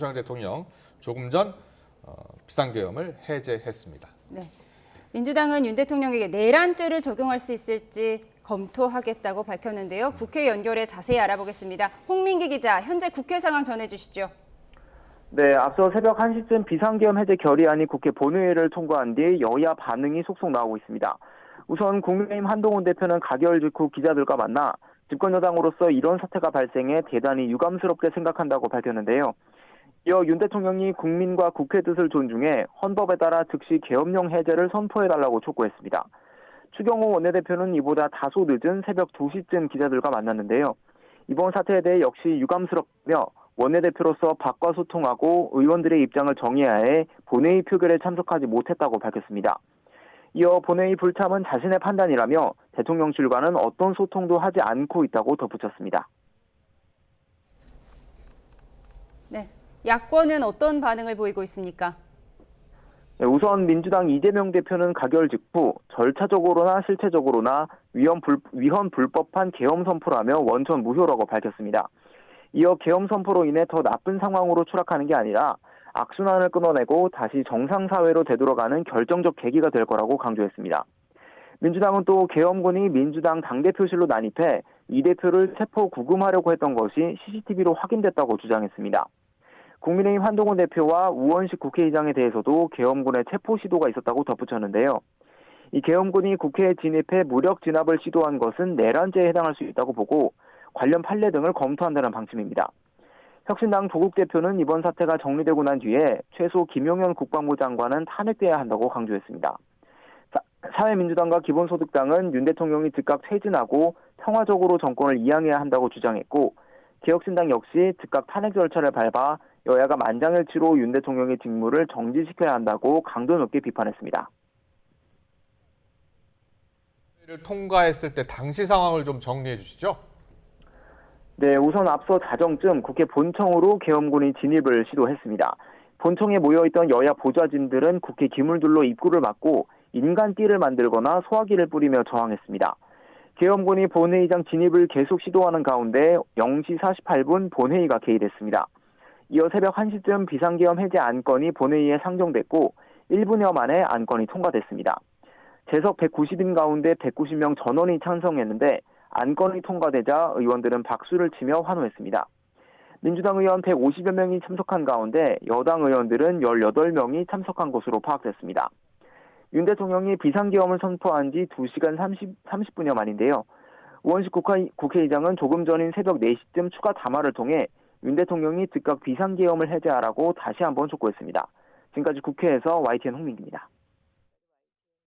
윤석열 대통령 조금 전 비상계엄을 해제했습니다. 네. 민주당은 윤 대통령에게 내란죄를 적용할 수 있을지 검토하겠다고 밝혔는데요. 국회 연결해 자세히 알아보겠습니다. 홍민기 기자, 현재 국회 상황 전해주시죠. 네, 앞서 새벽 1시쯤 비상계엄 해제 결의안이 국회 본회의를 통과한 뒤 여야 반응이 속속 나오고 있습니다. 우선 국민의힘 한동훈 대표는 가결 직후 기자들과 만나 집권 여당으로서 이런 사태가 발생해 대단히 유감스럽게 생각한다고 밝혔는데요. 이어 윤 대통령이 국민과 국회 뜻을 존중해 헌법에 따라 즉시 계엄령 해제를 선포해달라고 촉구했습니다. 추경호 원내대표는 이보다 다소 늦은 새벽 2시쯤 기자들과 만났는데요. 이번 사태에 대해 역시 유감스럽며 원내대표로서 박과 소통하고 의원들의 입장을 정해야 해 본회의 표결에 참석하지 못했다고 밝혔습니다. 이어 본회의 불참은 자신의 판단이라며 대통령실과는 어떤 소통도 하지 않고 있다고 덧붙였습니다. 네, 야권은 어떤 반응을 보이고 있습니까? 네, 우선 민주당 이재명 대표는 가결 직후 절차적으로나 실체적으로나 위헌 불법한 계엄 선포라며 원천 무효라고 밝혔습니다. 이어 계엄 선포로 인해 더 나쁜 상황으로 추락하는 게 아니라 악순환을 끊어내고 다시 정상사회로 되돌아가는 결정적 계기가 될 거라고 강조했습니다. 민주당은 또 계엄군이 민주당 당대표실로 난입해 이 대표를 체포 구금하려고 했던 것이 CCTV로 확인됐다고 주장했습니다. 국민의힘 한동훈 대표와 우원식 국회의장에 대해서도 계엄군의 체포 시도가 있었다고 덧붙였는데요. 이 계엄군이 국회에 진입해 무력 진압을 시도한 것은 내란죄에 해당할 수 있다고 보고 관련 판례 등을 검토한다는 방침입니다. 혁신당 조국 대표는 이번 사태가 정리되고 난 뒤에 최소 김용현 국방부 장관은 탄핵돼야 한다고 강조했습니다. 사회민주당과 기본소득당은 윤 대통령이 즉각 퇴진하고 평화적으로 정권을 이양해야 한다고 주장했고 개혁신당 역시 즉각 탄핵 절차를 밟아 여야가 만장일치로 윤 대통령의 직무를 정지시켜야 한다고 강도 높게 비판했습니다. 통과했을 때 당시 상황을 좀 정리해 주시죠. 네, 우선 앞서 자정쯤 국회 본청으로 계엄군이 진입을 시도했습니다. 본청에 모여있던 여야 보좌진들은 국회 기물들로 입구를 막고 인간띠를 만들거나 소화기를 뿌리며 저항했습니다. 계엄군이 본회의장 진입을 계속 시도하는 가운데 0시 48분 본회의가 개의됐습니다. 이어 새벽 1시쯤 비상계엄 해제 안건이 본회의에 상정됐고 1분여 만에 안건이 통과됐습니다. 재석 190인 가운데 190명 전원이 찬성했는데 안건이 통과되자 의원들은 박수를 치며 환호했습니다. 민주당 의원 150여 명이 참석한 가운데 여당 의원들은 18명이 참석한 것으로 파악됐습니다. 윤 대통령이 비상계엄을 선포한 지 2시간 30분여 만인데요. 우원식 국회의장은 조금 전인 새벽 4시쯤 추가 담화를 통해 윤 대통령이 즉각 비상계엄을 해제하라고 다시 한번 촉구했습니다. 지금까지 국회에서 YTN 홍민기입니다.